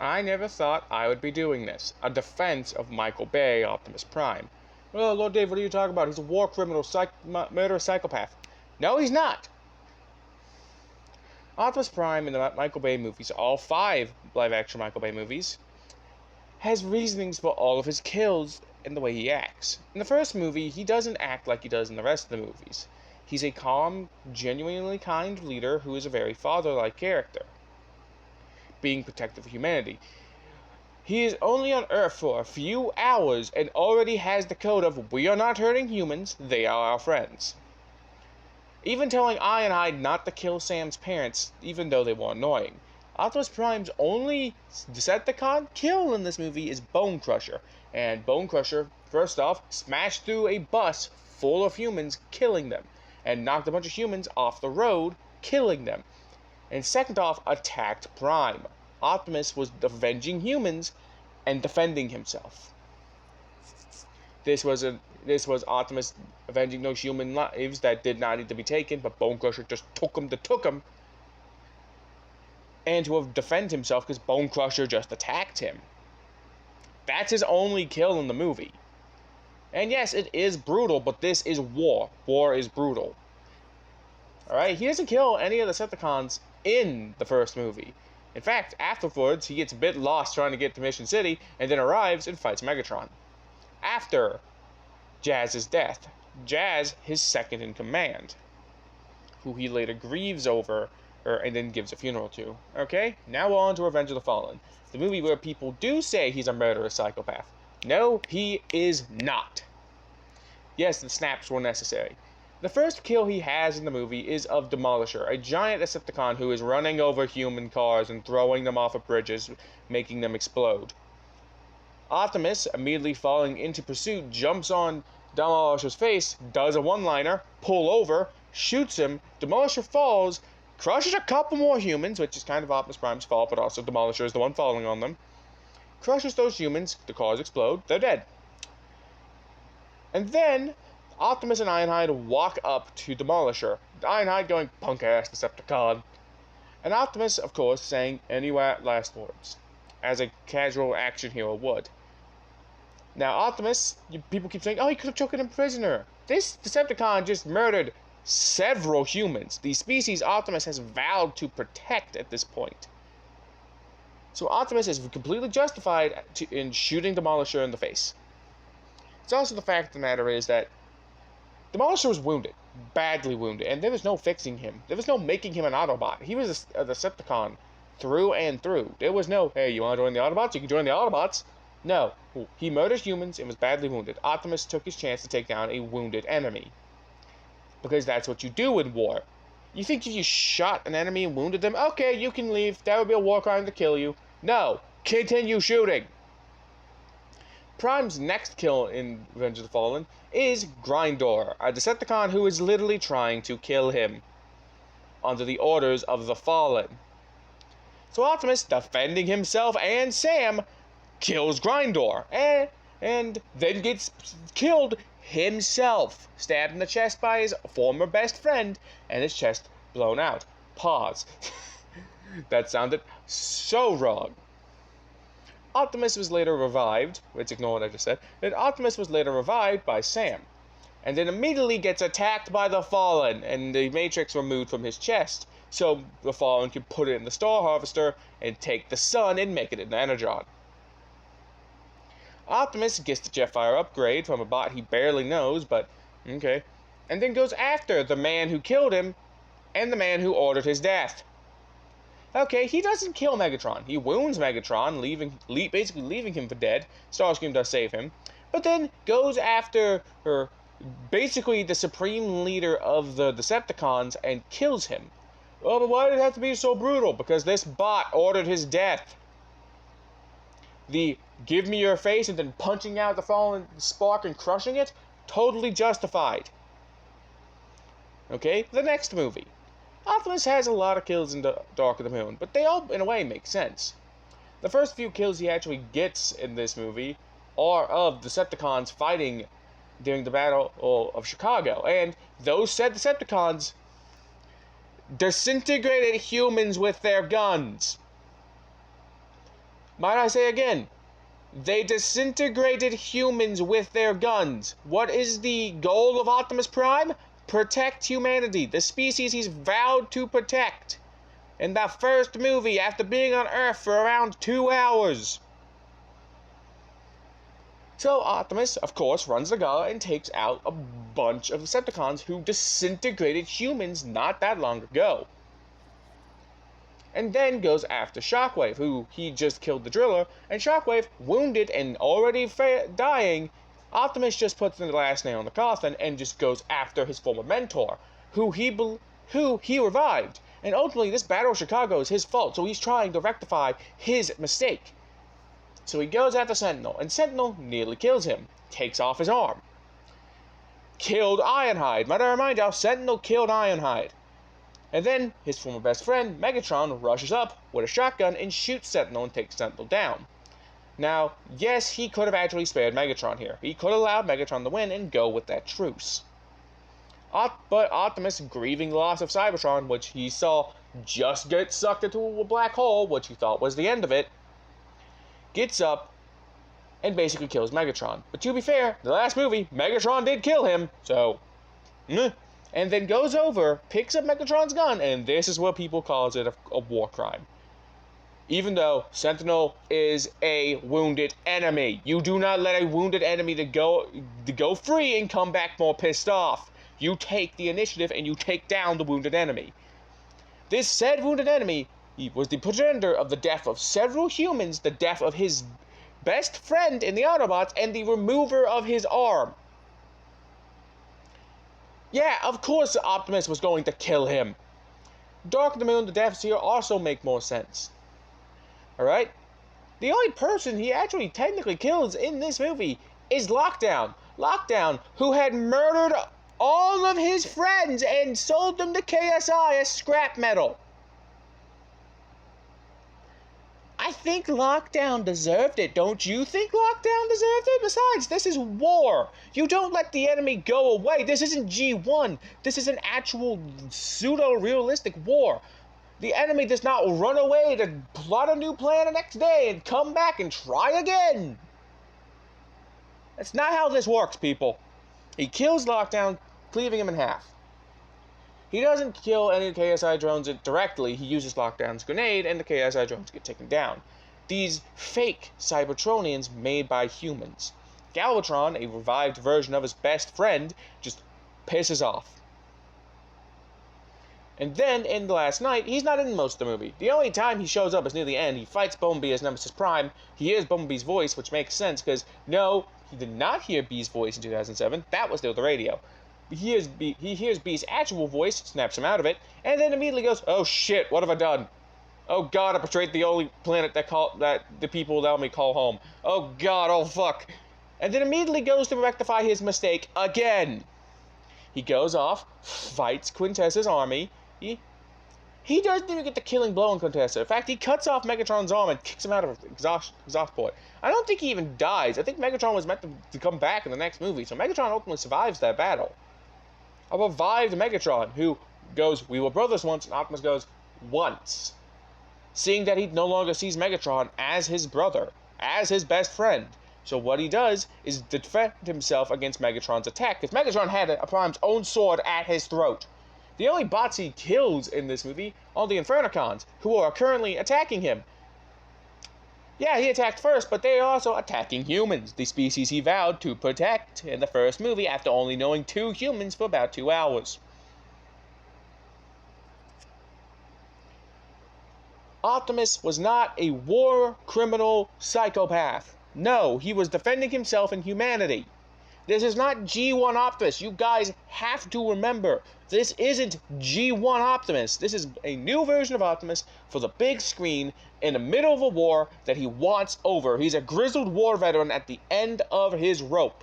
I never thought I would be doing this. A defense of Michael Bay Optimus Prime. Well, Lord Dave, what are you talking about? He's a war criminal, murderous psychopath. No, he's not. Optimus Prime in the Michael Bay movies, all 5 live-action Michael Bay movies, has reasonings for all of his kills and the way he acts. In the first movie, he doesn't act like he does in the rest of the movies. He's a calm, genuinely kind leader who is a very father-like character, being protective of humanity. He is only on Earth for a few hours and already has the code of "we are not hurting humans, they are our friends." Even telling Ironhide not to kill Sam's parents, even though they were annoying. Optimus Prime's only Decepticon kill in this movie is Bone Crusher. And Bone Crusher, first off, smashed through a bus full of humans, killing them. And knocked a bunch of humans off the road, killing them. And second off, attacked Prime. Optimus was avenging humans and defending himself. This was Optimus avenging those human lives that did not need to be taken, but Bone Crusher just took them. And to defend himself because Bone Crusher just attacked him. That's his only kill in the movie. And yes, it is brutal, but this is war. War is brutal. Alright, he doesn't kill any of the Decepticons in the first movie. In fact, afterwards, he gets a bit lost trying to get to Mission City, and then arrives and fights Megatron. After Jazz's death, Jazz, his second in command, who he later grieves over, and then gives a funeral to. Okay, now on to Revenge of the Fallen, the movie where people do say he's a murderous psychopath. No, he is not. Yes, the snaps were necessary. The first kill he has in the movie is of Demolisher, a giant Decepticon who is running over human cars and throwing them off of bridges, making them explode. Optimus, immediately falling into pursuit, jumps on Demolisher's face, does a one-liner, pull over, shoots him, Demolisher falls, crushes a couple more humans, which is kind of Optimus Prime's fault, but also Demolisher is the one falling on them. Crushes those humans, the cars explode, they're dead. And then Optimus and Ironhide walk up to Demolisher. Ironhide going, "Punk-ass Decepticon." And Optimus, of course, saying any last words, as a casual action hero would. Now, Optimus, people keep saying, "Oh, he could have taken him prisoner." This Decepticon just murdered several humans, the species Optimus has vowed to protect at this point. So Optimus is completely justified in shooting Demolisher in the face. It's also the fact of the matter is that Demolisher was wounded, badly wounded, and there was no fixing him. There was no making him an Autobot. He was a Decepticon through and through. There was no, "Hey, you want to join the Autobots? You can join the Autobots." No, he murdered humans and was badly wounded. Optimus took his chance to take down a wounded enemy. Because that's what you do in war. You think if you shot an enemy and wounded them, okay, you can leave. That would be a war crime to kill you. No, continue shooting. Prime's next kill in Revenge of the Fallen is Grindor, a Decepticon who is literally trying to kill him under the orders of the Fallen. So Optimus, defending himself and Sam, kills Grindor and then gets killed himself, stabbed in the chest by his former best friend, and his chest blown out. Pause. That sounded so wrong. Optimus was later revived, let's ignore what I just said, that Optimus was later revived by Sam, and then immediately gets attacked by the Fallen, and the Matrix removed from his chest, so the Fallen could put it in the Star Harvester and take the sun and make it an Energon. Optimus gets the Jetfire upgrade from a bot he barely knows, but okay, and then goes after the man who killed him and the man who ordered his death. Okay, he doesn't kill Megatron. He wounds Megatron, basically leaving him for dead. Starscream does save him, but then goes after basically the supreme leader of the Decepticons and kills him. Oh, but why did it have to be so brutal? Because this bot ordered his death. The "give me your face" and then punching out the fallen spark and crushing it, totally justified. Okay, the next movie. Optimus has a lot of kills in Dark of the Moon, but they all, in a way, make sense. The first few kills he actually gets in this movie are of Decepticons fighting during the Battle of Chicago, and those said Decepticons disintegrated humans with their guns. Might I say again, they disintegrated humans with their guns. What is the goal of Optimus Prime? Protect humanity, the species he's vowed to protect. In that first movie, after being on Earth for around 2 hours. So Optimus, of course, runs the gauntlet and takes out a bunch of Decepticons who disintegrated humans not that long ago. And then goes after Shockwave, who he just killed the Driller, and Shockwave, wounded and already dying, Optimus just puts the last nail in the coffin and just goes after his former mentor, who he revived. And ultimately, this Battle of Chicago is his fault, so he's trying to rectify his mistake. So he goes after Sentinel, and Sentinel nearly kills him, takes off his arm. Killed Ironhide. Might I remind y'all, Sentinel killed Ironhide. And then his former best friend, Megatron, rushes up with a shotgun and shoots Sentinel and takes Sentinel down. Now, yes, he could have actually spared Megatron here. He could have allowed Megatron to win and go with that truce. But Optimus, grieving the loss of Cybertron, which he saw just get sucked into a black hole, which he thought was the end of it, gets up and basically kills Megatron. But to be fair, the last movie, Megatron did kill him, so... And then goes over, picks up Megatron's gun, and this is what people call it a war crime. Even though Sentinel is a wounded enemy. You do not let a wounded enemy to go free and come back more pissed off. You take the initiative and you take down the wounded enemy. This said wounded enemy, he was the progenitor of the death of several humans, the death of his best friend in the Autobots, and the remover of his arm. Yeah, of course Optimus was going to kill him. Dark of the Moon, the deaths here also make more sense. Alright? The only person he actually technically kills in this movie is Lockdown. Lockdown, who had murdered all of his friends and sold them to KSI as scrap metal. I think Lockdown deserved it. Don't you think Lockdown deserved it? Besides, this is war. You don't let the enemy go away. This isn't G1. This is an actual pseudo-realistic war. The enemy does not run away to plot a new plan the next day and come back and try again. That's not how this works, people. He kills Lockdown, cleaving him in half. He doesn't kill any KSI drones directly. He uses Lockdown's grenade, and the KSI drones get taken down. These fake Cybertronians made by humans. Galvatron, a revived version of his best friend, just pisses off. And then, in The Last Night, he's not in most of the movie. The only time he shows up is near the end. He fights Bumblebee as Nemesis Prime. He hears Bumblebee's voice, which makes sense, because no, he did not hear Bee's voice in 2007. That was still the radio. He hears Bee's actual voice, snaps him out of it, and then immediately goes, "Oh shit, what have I done? Oh god, I betrayed the only planet that the people allow me to call home. Oh god, oh fuck." And then immediately goes to rectify his mistake again. He goes off, fights Quintessa's army. He doesn't even get the killing blow on Quintessa. In fact, he cuts off Megatron's arm and kicks him out of exhaust port. I don't think he even dies. I think Megatron was meant to come back in the next movie, so Megatron ultimately survives that battle. A revived Megatron who goes, "We were brothers once," and Optimus goes, "Once." Seeing that he no longer sees Megatron as his brother, as his best friend. So what he does is defend himself against Megatron's attack, because Megatron had a Prime's own sword at his throat. The only bots he kills in this movie are the Infernicons, who are currently attacking him. Yeah, he attacked first, but they are also attacking humans, the species he vowed to protect in the first movie after only knowing 2 humans for about 2 hours. Optimus was not a war criminal psychopath. No, he was defending himself and humanity. This is not G1 Optimus. You guys have to remember, this isn't G1 Optimus. This is a new version of Optimus for the big screen in the middle of a war that he wants over. He's a grizzled war veteran at the end of his rope.